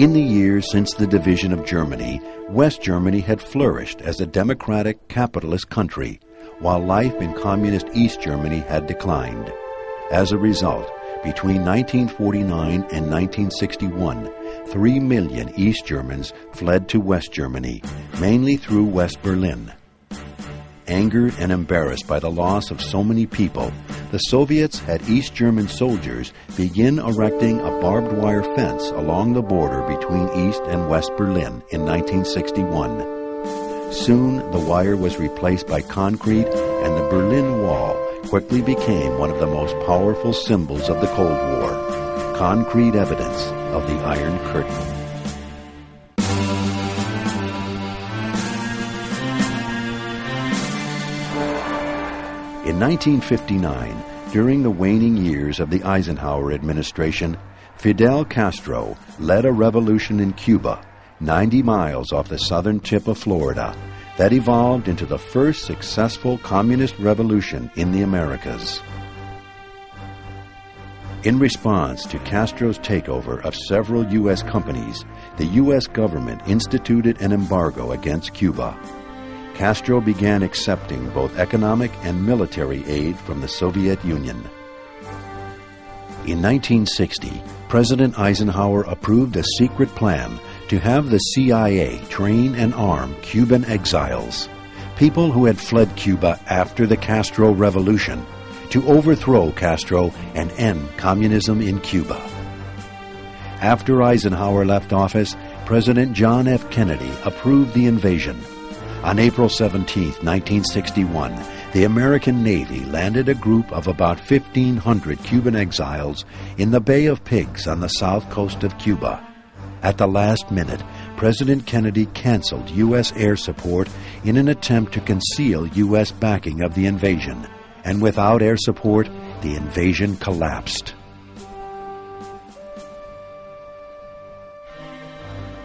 In the years since the division of Germany, West Germany had flourished as a democratic, capitalist country, while life in communist East Germany had declined. As a result, between 1949 and 1961, 3 million East Germans fled to West Germany, mainly through West Berlin. Angered and embarrassed by the loss of so many people, the Soviets had East German soldiers begin erecting a barbed wire fence along the border between East and West Berlin in 1961. Soon, the wire was replaced by concrete, and the Berlin Wall quickly became one of the most powerful symbols of the Cold War, concrete evidence of the Iron Curtain. In 1959, during the waning years of the Eisenhower administration, Fidel Castro led a revolution in Cuba, 90 miles off the southern tip of Florida, that evolved into the first successful communist revolution in the Americas. In response to Castro's takeover of several U.S. companies, the U.S. government instituted an embargo against Cuba. Castro began accepting both economic and military aid from the Soviet Union. In 1960, President Eisenhower approved a secret plan to have the CIA train and arm Cuban exiles, people who had fled Cuba after the Castro Revolution, to overthrow Castro and end communism in Cuba. After Eisenhower left office, President John F. Kennedy approved the invasion. On April 17, 1961, the American Navy landed a group of about 1,500 Cuban exiles in the Bay of Pigs on the south coast of Cuba. At the last minute, President Kennedy canceled U.S. air support in an attempt to conceal U.S. backing of the invasion, and without air support, the invasion collapsed.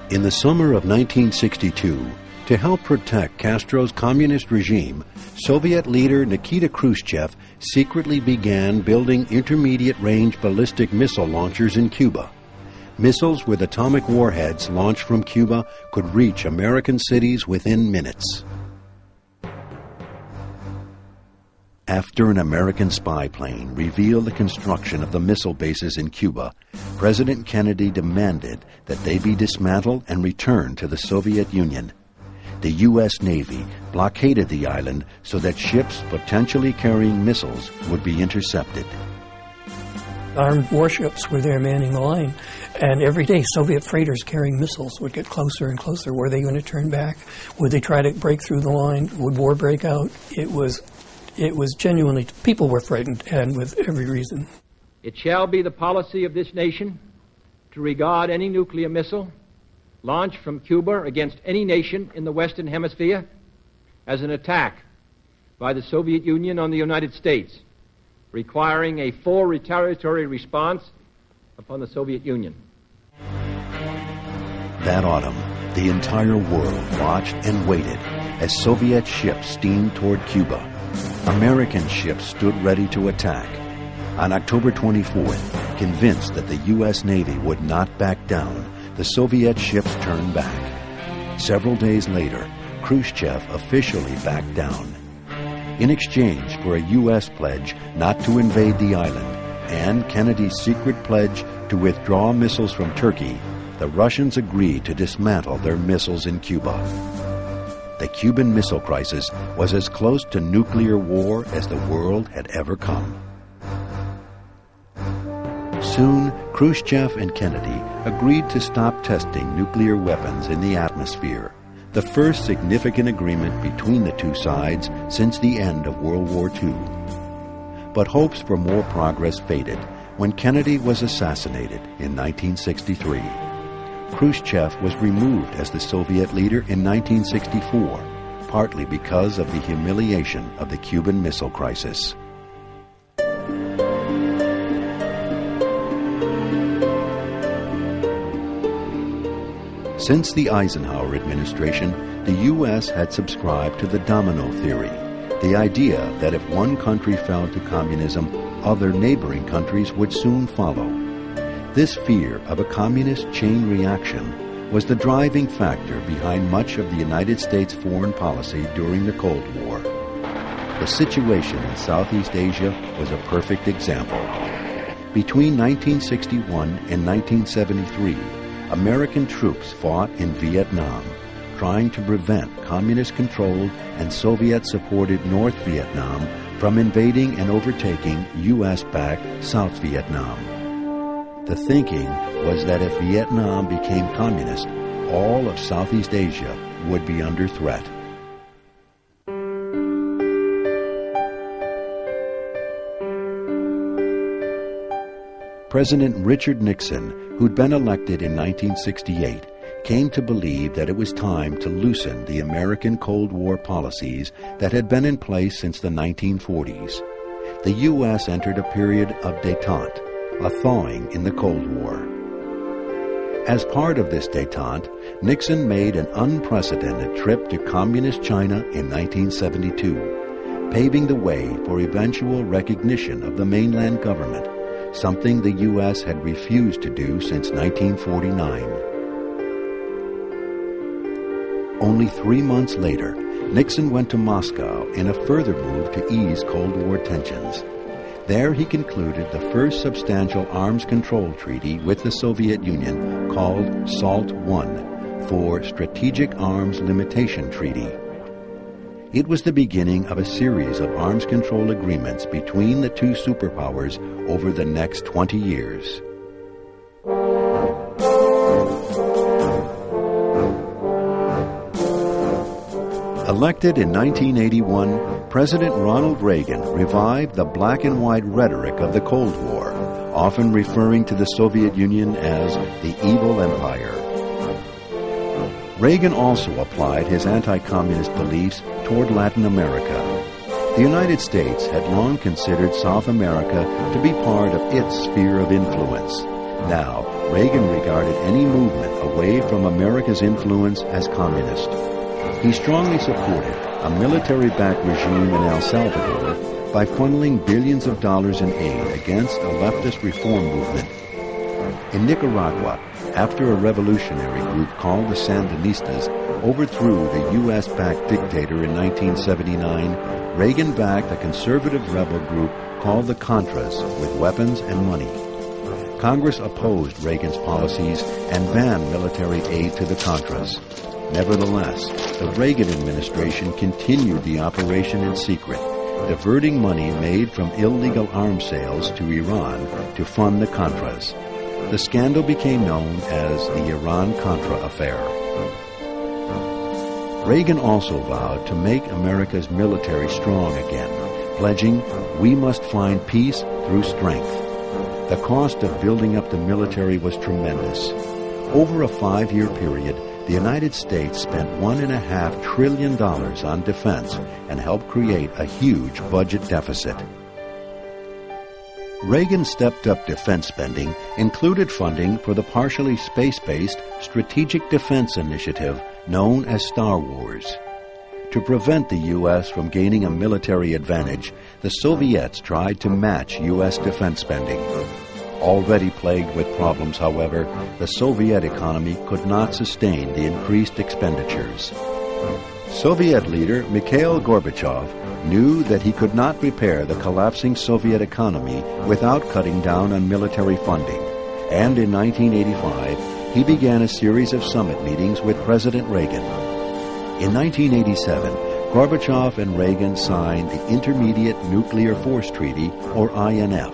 In the summer of 1962, to help protect Castro's communist regime, Soviet leader Nikita Khrushchev secretly began building intermediate-range ballistic missile launchers in Cuba. Missiles with atomic warheads launched from Cuba could reach American cities within minutes. After an American spy plane revealed the construction of the missile bases in Cuba, President Kennedy demanded that they be dismantled and returned to the Soviet Union. The U.S. Navy blockaded the island so that ships potentially carrying missiles would be intercepted. Armed warships were there manning the line, and every day Soviet freighters carrying missiles would get closer and closer. Were they going to turn back? Would they try to break through the line? Would war break out? It was genuinely, people were frightened, and with every reason. It shall be the policy of this nation to regard any nuclear missile launched from Cuba against any nation in the Western Hemisphere as an attack by the Soviet Union on the United States, requiring a full retaliatory response upon the Soviet Union. That autumn, the entire world watched and waited as Soviet ships steamed toward Cuba. American ships stood ready to attack. On October 24th, convinced that the U.S. Navy would not back down, the Soviet ships turned back. Several days later, Khrushchev officially backed down. In exchange for a U.S. pledge not to invade the island and Kennedy's secret pledge to withdraw missiles from Turkey, the Russians agreed to dismantle their missiles in Cuba. The Cuban Missile Crisis was as close to nuclear war as the world had ever come. Soon, Khrushchev and Kennedy agreed to stop testing nuclear weapons in the atmosphere, the first significant agreement between the two sides since the end of World War II. But hopes for more progress faded when Kennedy was assassinated in 1963. Khrushchev was removed as the Soviet leader in 1964, partly because of the humiliation of the Cuban Missile Crisis. Since the Eisenhower administration, the U.S. had subscribed to the domino theory, the idea that if one country fell to communism, other neighboring countries would soon follow. This fear of a communist chain reaction was the driving factor behind much of the United States foreign policy during the Cold War. The situation in Southeast Asia was a perfect example. Between 1961 and 1973, American troops fought in Vietnam, trying to prevent communist-controlled and Soviet-supported North Vietnam from invading and overtaking U.S.-backed South Vietnam. The thinking was that if Vietnam became communist, all of Southeast Asia would be under threat. President Richard Nixon, who'd been elected in 1968, came to believe that it was time to loosen the American Cold War policies that had been in place since the 1940s. The U.S. entered a period of détente, a thawing in the Cold War. As part of this détente, Nixon made an unprecedented trip to Communist China in 1972, paving the way for eventual recognition of the mainland government, something the U.S. had refused to do since 1949. Only 3 months later, Nixon went to Moscow in a further move to ease Cold War tensions. There he concluded the first substantial arms control treaty with the Soviet Union called SALT I, for Strategic Arms Limitation Treaty. It was the beginning of a series of arms control agreements between the two superpowers over the next 20 years. Elected in 1981, President Ronald Reagan revived the black and white rhetoric of the Cold War, often referring to the Soviet Union as the evil empire. Reagan also applied his anti-communist beliefs toward Latin America. The United States had long considered South America to be part of its sphere of influence. Now, Reagan regarded any movement away from America's influence as communist. He strongly supported a military-backed regime in El Salvador by funneling billions of dollars in aid against a leftist reform movement. In Nicaragua, after a revolutionary group called the Sandinistas overthrew the U.S.-backed dictator in 1979, Reagan backed a conservative rebel group called the Contras with weapons and money. Congress opposed Reagan's policies and banned military aid to the Contras. Nevertheless, the Reagan administration continued the operation in secret, diverting money made from illegal arms sales to Iran to fund the Contras. The scandal became known as the Iran-Contra affair. Reagan also vowed to make America's military strong again, pledging, "We must find peace through strength." The cost of building up the military was tremendous. Over a 5-year period, the United States spent $1.5 trillion on defense and helped create a huge budget deficit. Reagan's stepped-up defense spending included funding for the partially space-based Strategic Defense Initiative known as Star Wars. To prevent the U.S. from gaining a military advantage, the Soviets tried to match U.S. defense spending. Already plagued with problems, however, the Soviet economy could not sustain the increased expenditures. Soviet leader Mikhail Gorbachev knew that he could not repair the collapsing Soviet economy without cutting down on military funding, and in 1985 he began a series of summit meetings with President Reagan. In 1987, Gorbachev and Reagan signed the Intermediate Nuclear Force Treaty, or INF,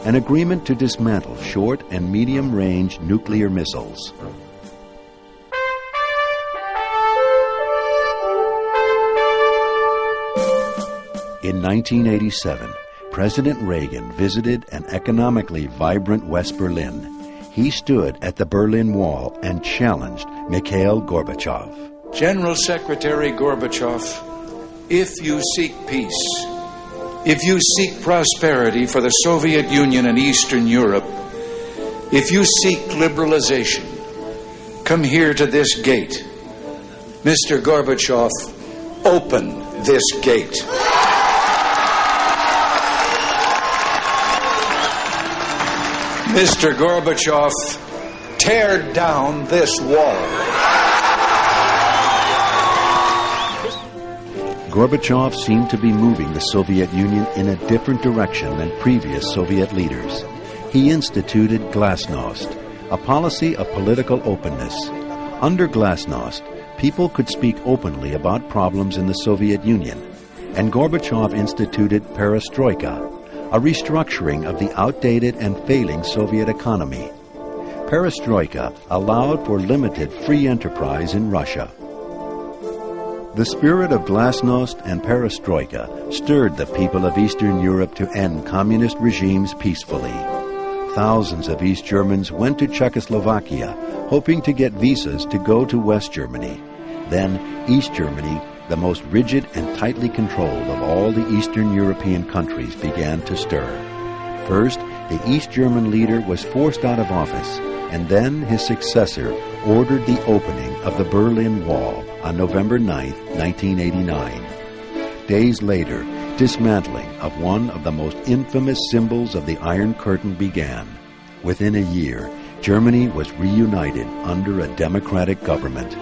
an agreement to dismantle short and medium-range nuclear missiles. In 1987, President Reagan visited an economically vibrant West Berlin. He stood at the Berlin Wall and challenged Mikhail Gorbachev. General Secretary Gorbachev, if you seek peace, if you seek prosperity for the Soviet Union and Eastern Europe, if you seek liberalization, come here to this gate. Mr. Gorbachev, open this gate. Mr. Gorbachev, tear down this wall. Gorbachev seemed to be moving the Soviet Union in a different direction than previous Soviet leaders. He instituted glasnost, a policy of political openness. Under glasnost, people could speak openly about problems in the Soviet Union, and Gorbachev instituted perestroika, a restructuring of the outdated and failing Soviet economy. Perestroika allowed for limited free enterprise in Russia. The spirit of glasnost and perestroika stirred the people of Eastern Europe to end communist regimes peacefully. Thousands of East Germans went to Czechoslovakia, hoping to get visas to go to West Germany. Then East Germany, the most rigid and tightly controlled of all the Eastern European countries, began to stir. First, the East German leader was forced out of office, and then his successor ordered the opening of the Berlin Wall on November 9, 1989. Days later, dismantling of one of the most infamous symbols of the Iron Curtain began. Within a year, Germany was reunited under a democratic government.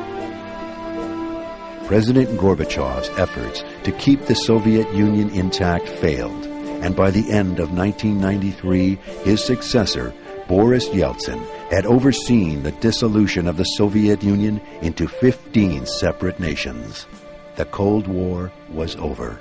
President Gorbachev's efforts to keep the Soviet Union intact failed, and by the end of 1993, his successor, Boris Yeltsin, had overseen the dissolution of the Soviet Union into 15 separate nations. The Cold War was over.